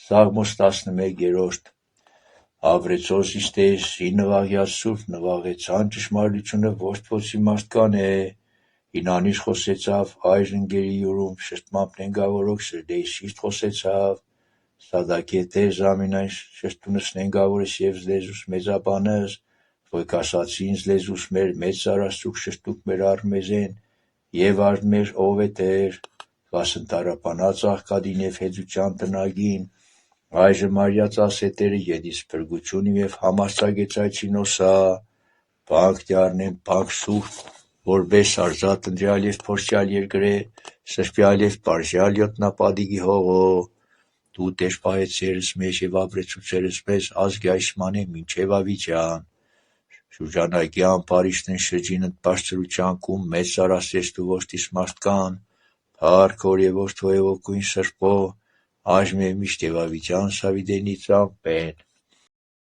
Սաղմոս 11 Ավրեցոս իստես, ի նվաղյաց սուրբ նվաղեցան ճշմարտությունը որդփոցի մարդկան է, ինանիշ խոսեցավ, այժն գերի յուրում շշտմամբ նենգավորոք սրդեի շիշտ խոսեցավ, սադակեթե զամինայն շշտունս նենգավորս և զլեզուս մեծաբանս, որ կասացինս լեզուս մեր մեծ սարաստուկ շշտուկ մեր արմեզեն, և արմեր ով է տեր, վասնտարապանած աղկադին և հեծուճան տնագին, այժմ արյաց ասետերը եդիս փրգությունիմ և համարցագեցայցի նոսա, բանք դյարնեմ բանք սուրբ, որբես արզատ ընտրյալ և փորձյալ երկրե, սրբյալ և պարժյալ յոտնապադիգի հողո, դու տեր պահեցերս մեջ և ապրեցուցերս մեզ ազգի այշմանե մինչև ավիճան, շուրջանակյան պարիշտն շրջինըտ բարձրության կում մեծ սարասես դու որդիս մարդկան, փառք հոր և որդու և ոգույն սրբո, այժմ և միշտ և ավիճան սավիդենից ամպեն։